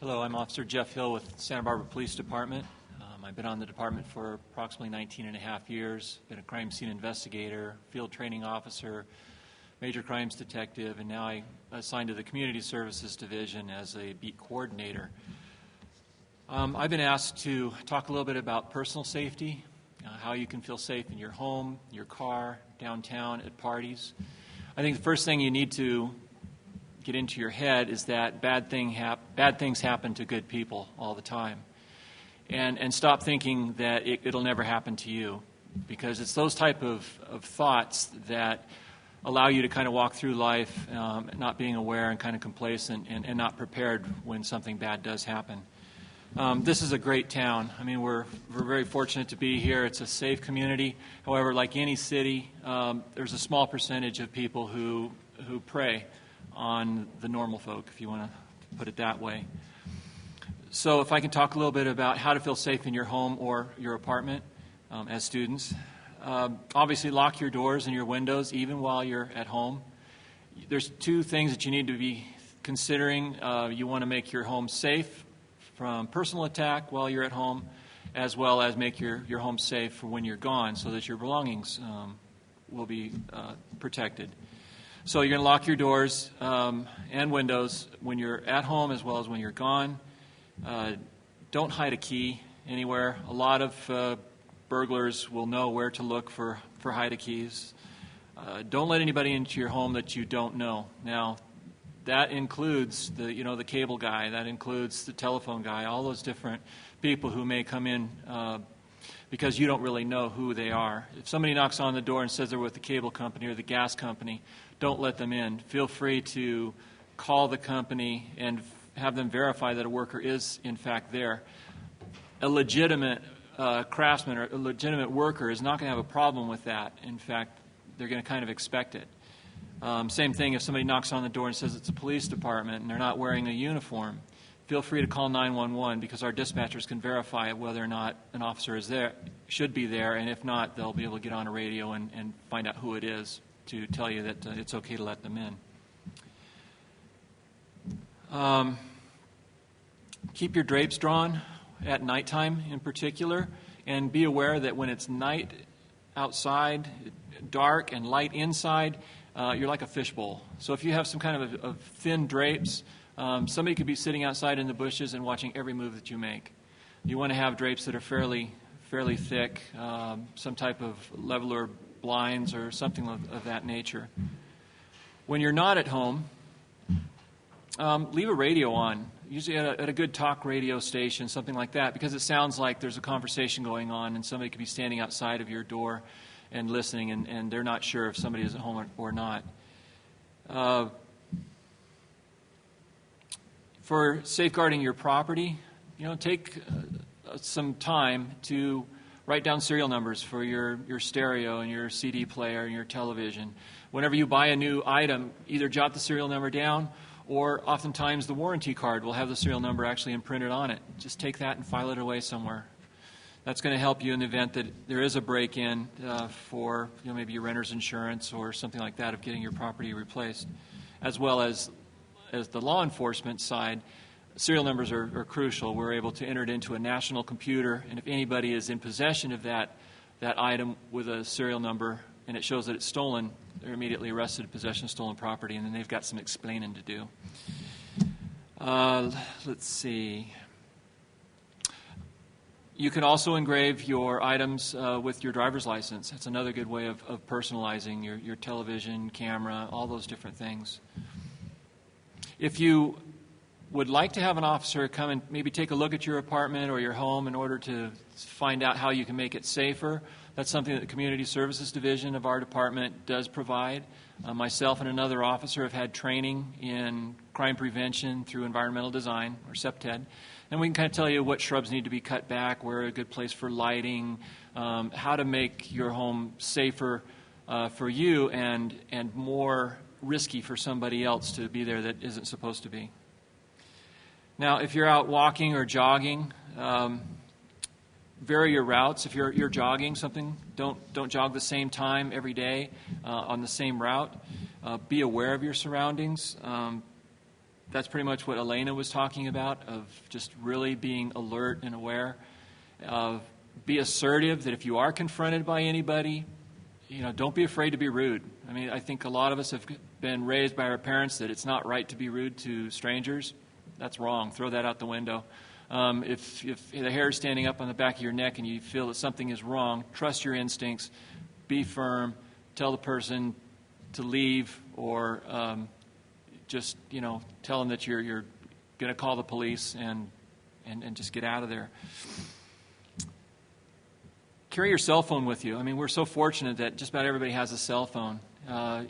Hello, I'm Officer Jeff Hill with Santa Barbara Police Department. I've been on the department for approximately 19 and a half years, been a crime scene investigator, field training officer, major crimes detective, and now I'm assigned to the Community Services Division as a beat coordinator. I've been asked to talk a little bit about personal safety, how you can feel safe in your home, your car, downtown, at parties. I think the first thing you need to get into your head is that bad things happen to good people all the time. And stop thinking that it'll never happen to you, because it's those type of thoughts that allow you to kind of walk through life not being aware and kind of complacent and not prepared when something bad does happen. This is a great town. I mean, we're very fortunate to be here. It's a safe community. However, like any city, there's a small percentage of people who prey on the normal folk, if you want to put it that way. So if I can talk a little bit about how to feel safe in your home or your apartment as students. Obviously, lock your doors and your windows even while you're at home. There's two things that you need to be considering. You want to make your home safe from personal attack while you're at home, as well as make your home safe for when you're gone so that your belongings will be protected. So you're going to lock your doors and windows when you're at home as well as when you're gone. Don't hide a key anywhere. A lot of burglars will know where to look for hide keys. Don't let anybody into your home that you don't know. Now, that includes the cable guy. That includes the telephone guy. All those different people who may come in because you don't really know who they are. If somebody knocks on the door and says they're with the cable company or the gas company, don't let them in. Feel free to call the company and have them verify that a worker is, in fact, there. A legitimate craftsman or a legitimate worker is not going to have a problem with that. In fact, they're going to kind of expect it. Same thing if somebody knocks on the door and says it's a police department and they're not wearing a uniform. Feel free to call 911 because our dispatchers can verify whether or not an officer is there, should be there, and if not, they'll be able to get on a radio and find out who it is to tell you that it's okay to let them in. Keep your drapes drawn at nighttime in particular, and be aware that when it's night outside, dark, and light inside, you're like a fishbowl. So if you have some kind of thin drapes, somebody could be sitting outside in the bushes and watching every move that you make. You want to have drapes that are fairly thick, some type of leveler blinds or something of that nature. When you're not at home, leave a radio on, usually at a good talk radio station, something like that, because it sounds like there's a conversation going on and somebody could be standing outside of your door and listening, and they're not sure if somebody is at home or not. For safeguarding your property, take some time to write down serial numbers for your stereo and your CD player and your television. Whenever you buy a new item, either jot the serial number down, or oftentimes the warranty card will have the serial number actually imprinted on it. Just take that and file it away somewhere. That's going to help you in the event that there is a break-in for maybe your renter's insurance or something like that of getting your property replaced. As well as the law enforcement side, serial numbers are crucial. We're able to enter it into a national computer, and if anybody is in possession of that item with a serial number and it shows that it's stolen, they're immediately arrested in possession of stolen property, and then they've got some explaining to do. Let's see. You can also engrave your items with your driver's license. That's another good way of personalizing your television, camera, all those different things. If you would like to have an officer come and maybe take a look at your apartment or your home in order to find out how you can make it safer, that's something that the Community Services Division of our department does provide. Myself and another officer have had training in crime prevention through environmental design, or CPTED, and we can kind of tell you what shrubs need to be cut back, where a good place for lighting, how to make your home safer for you and more risky for somebody else to be there that isn't supposed to be. Now, if you're out walking or jogging, vary your routes. If you're jogging something, don't jog the same time every day on the same route. Be aware of your surroundings. that's pretty much what Elena was talking about, of just really being alert and aware. Be assertive, that if you are confronted by anybody, don't be afraid to be rude. I mean, I think a lot of us have been raised by our parents that it's not right to be rude to strangers. That's wrong. Throw that out the window. If the hair is standing up on the back of your neck and you feel that something is wrong, trust your instincts. Be firm. Tell the person to leave, or just tell them that you're going to call the police and just get out of there. Carry your cell phone with you. I mean, we're so fortunate that just about everybody has a cell phone.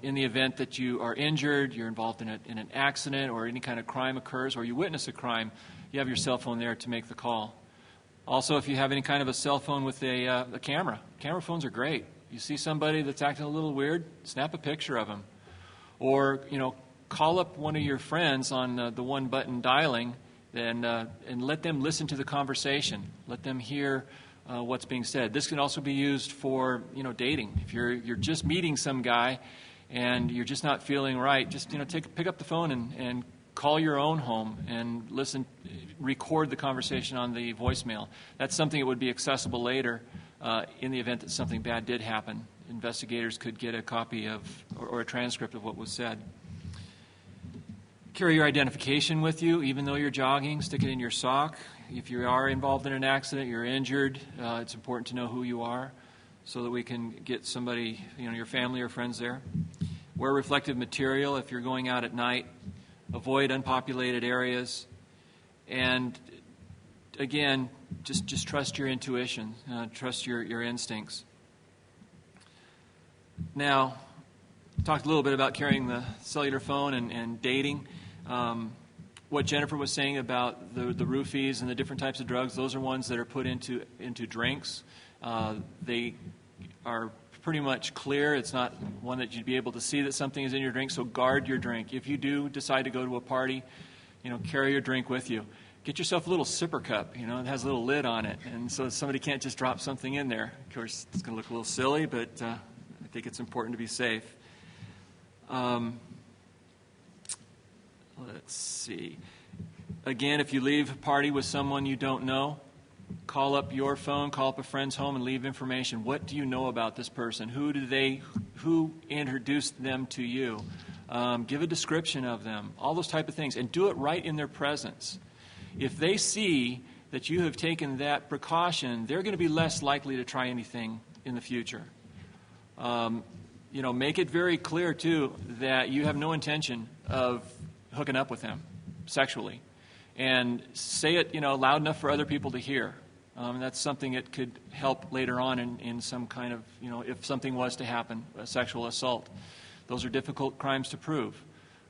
In the event that you are injured, you're involved in an accident, or any kind of crime occurs, or you witness a crime, you have your cell phone there to make the call. Also, if you have any kind of a cell phone with a camera phones are great. You see somebody that's acting a little weird, snap a picture of them. Or, call up one of your friends on the one-button dialing and let them listen to the conversation. Let them hear what's being said. This can also be used for, dating. If you're just meeting some guy and you're just not feeling right, just, pick up the phone and call your own home and record the conversation on the voicemail. That's something that would be accessible later in the event that something bad did happen. Investigators could get a copy of or a transcript of what was said. Carry your identification with you, even though you're jogging. Stick it in your sock. If you are involved in an accident, you're injured, it's important to know who you are so that we can get somebody, your family or friends there. Wear reflective material if you're going out at night. Avoid unpopulated areas. And again, just trust your intuition. Trust your instincts. Now, talked a little bit about carrying the cellular phone and dating. What Jennifer was saying about the roofies and the different types of drugs, those are ones that are put into drinks. They are pretty much clear. It's not one that you'd be able to see that something is in your drink, so guard your drink. If you do decide to go to a party, carry your drink with you. Get yourself a little sipper cup, it has a little lid on it, and so somebody can't just drop something in there. Of course, it's going to look a little silly, but I think it's important to be safe. Let's see. Again, if you leave a party with someone you don't know, call up your phone, call up a friend's home, and leave information. What do you know about this person? Who introduced them to you? Give a description of them. All those type of things, and do it right in their presence. If they see that you have taken that precaution, they're going to be less likely to try anything in the future. Make it very clear too that you have no intention of hooking up with them sexually, and say it loud enough for other people to hear. That's something that could help later on in some kind of if something was to happen, a sexual assault. Those are difficult crimes to prove,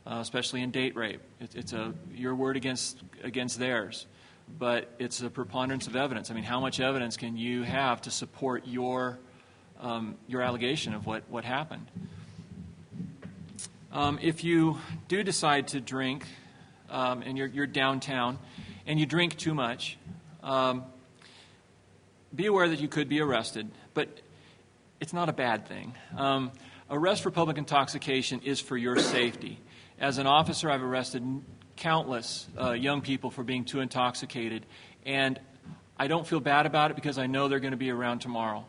especially in date rape. It's your word against theirs, but it's a preponderance of evidence. I mean, how much evidence can you have to support your allegation of what happened? If you do decide to drink and you're downtown and you drink too much, be aware that you could be arrested, but it's not a bad thing. Arrest for public intoxication is for your safety. As an officer, I've arrested countless young people for being too intoxicated, and I don't feel bad about it because I know they're going to be around tomorrow,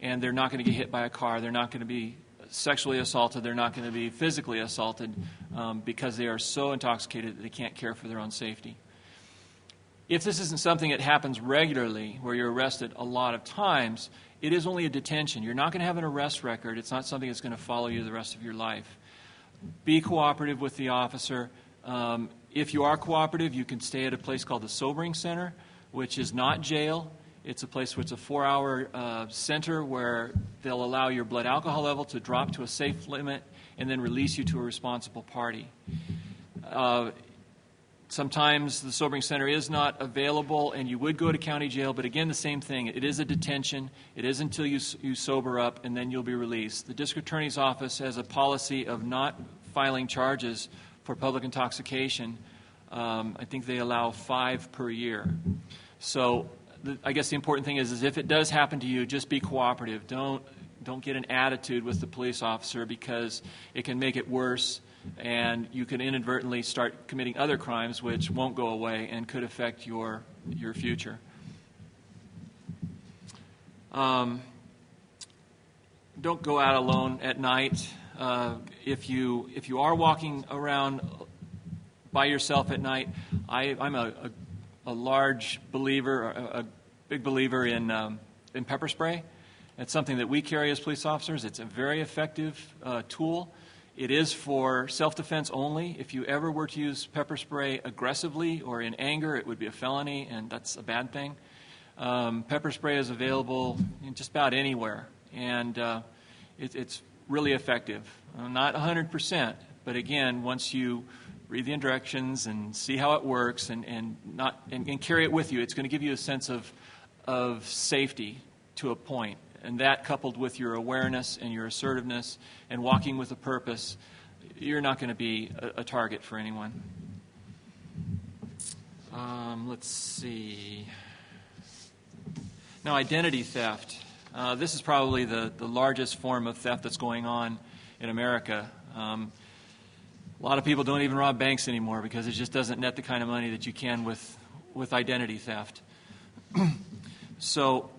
and they're not going to get hit by a car. They're not going to be sexually assaulted. They're not going to be physically assaulted because they are so intoxicated that they can't care for their own safety. If this isn't something that happens regularly, where you're arrested a lot of times, it is only a detention. You're not going to have an arrest record. It's not something that's going to follow you the rest of your life. Be cooperative with the officer. If you are cooperative, you can stay at a place called the Sobering Center, which is not jail. It's a place where it's a 4-hour center where they'll allow your blood alcohol level to drop to a safe limit and then release you to a responsible party. Sometimes the Sobering Center is not available and you would go to county jail, but again, the same thing. It is a detention. It is until you sober up and then you'll be released. The District Attorney's Office has a policy of not filing charges for public intoxication. I think they allow 5 per year. So I guess the important thing is if it does happen to you, just be cooperative. Don't get an attitude with the police officer because it can make it worse. and you can inadvertently start committing other crimes which won't go away and could affect your future. Don't go out alone at night. If you are walking around by yourself at night, I'm a large believer, a big believer in pepper spray. It's something that we carry as police officers. It's a very effective tool. It is for self-defense only. If you ever were to use pepper spray aggressively or in anger, it would be a felony, and that's a bad thing. Pepper spray is available in just about anywhere, and it's really effective. Not 100%, but again, once you read the directions and see how it works and carry it with you, it's going to give you a sense of safety to a point. And that, coupled with your awareness and your assertiveness and walking with a purpose, you're not going to be a target for anyone. Let's see. Now, identity theft. This is probably the largest form of theft that's going on in America. A lot of people don't even rob banks anymore because it just doesn't net the kind of money that you can with identity theft. So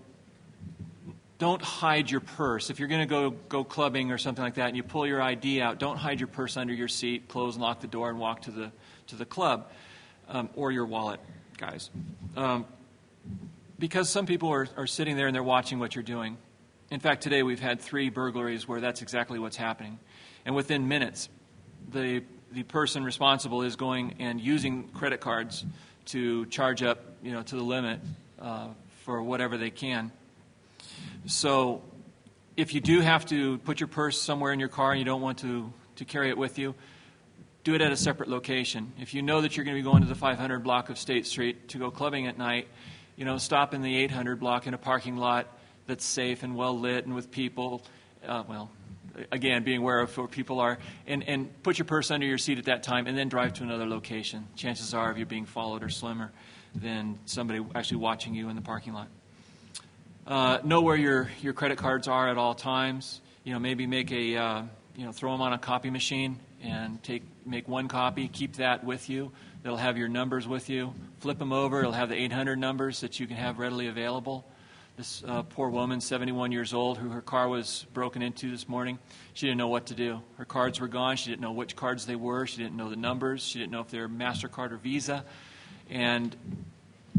don't hide your purse. If you're going to go clubbing or something like that and you pull your ID out, don't hide your purse under your seat, close and lock the door, and walk to the club, or your wallet, guys. Because some people are sitting there and they're watching what you're doing. In fact, today we've had 3 burglaries where that's exactly what's happening. And within minutes, the person responsible is going and using credit cards to charge up, to the limit for whatever they can. So if you do have to put your purse somewhere in your car and you don't want to carry it with you, do it at a separate location. If you know that you're going to be going to the 500 block of State Street to go clubbing at night, stop in the 800 block in a parking lot that's safe and well lit and with people, again, being aware of where people are, and put your purse under your seat at that time and then drive to another location. Chances are of you being followed are slimmer than somebody actually watching you in the parking lot. Know where your credit cards are at all times. Maybe make throw them on a copy machine and make one copy. Keep that with you. It'll have your numbers with you. Flip them over. It'll have the 800 numbers that you can have readily available. This poor woman, 71 years old, who her car was broken into this morning, she didn't know what to do. Her cards were gone. She didn't know which cards they were. She didn't know the numbers. She didn't know if they were MasterCard or Visa. And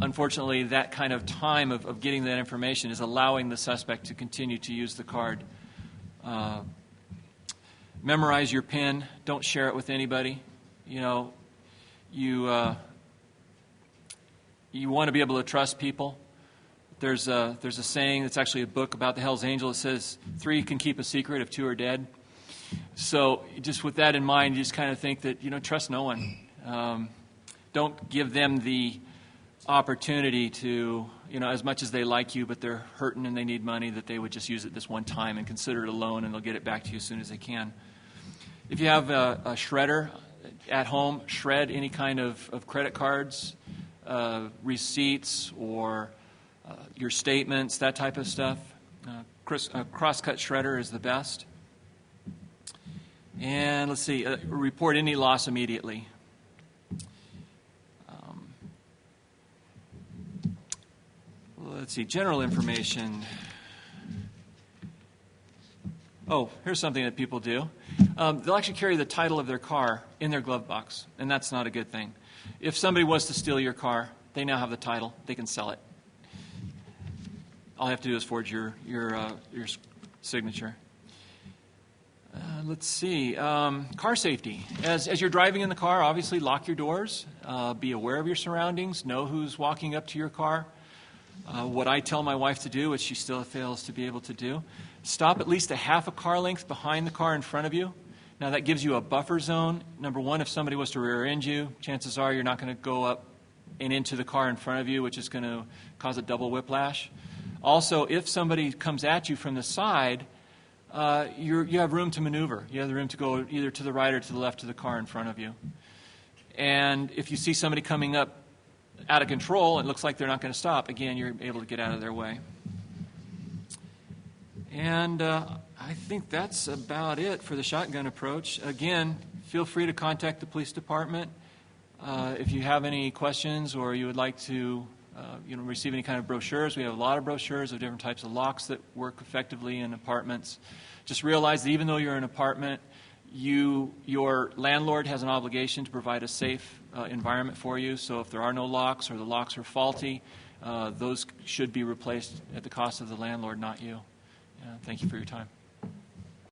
unfortunately, that kind of time of getting that information is allowing the suspect to continue to use the card. Memorize your PIN. Don't share it with anybody. You want to be able to trust people. There's a saying, it's actually a book about the Hells Angels. It says 3 can keep a secret if 2 are dead. So just with that in mind, you just kind of think that, trust no one. Don't give them the opportunity to, as much as they like you, but they're hurting and they need money, that they would just use it this one time and consider it a loan, and they'll get it back to you as soon as they can. If you have a shredder at home, shred any kind of credit cards, receipts, or your statements, that type of stuff. Cross-cut shredder is the best. And let's see, report any loss immediately. Let's see, general information. Oh, here's something that people do. They'll actually carry the title of their car in their glove box, and that's not a good thing. If somebody was to steal your car, they now have the title. They can sell it. All you have to do is forge your signature. Let's see. Car safety. As you're driving in the car, obviously lock your doors. Be aware of your surroundings. Know who's walking up to your car. What I tell my wife to do, which she still fails to be able to do, stop at least a half a car length behind the car in front of you. Now that gives you a buffer zone. Number one, if somebody was to rear end you, chances are you're not going to go up and into the car in front of you, which is going to cause a double whiplash. Also, if somebody comes at you from the side, you have room to maneuver. You have the room to go either to the right or to the left of the car in front of you. And if you see somebody coming up out of control, it looks like they're not going to stop. Again, you're able to get out of their way. And I think that's about it for the shotgun approach. Again, feel free to contact the police department. If you have any questions or you would like to receive any kind of brochures, we have a lot of brochures of different types of locks that work effectively in apartments. Just realize that even though you're in an apartment, your landlord has an obligation to provide a safe environment for you. So if there are no locks or the locks are faulty, those should be replaced at the cost of the landlord, not you. Thank you for your time.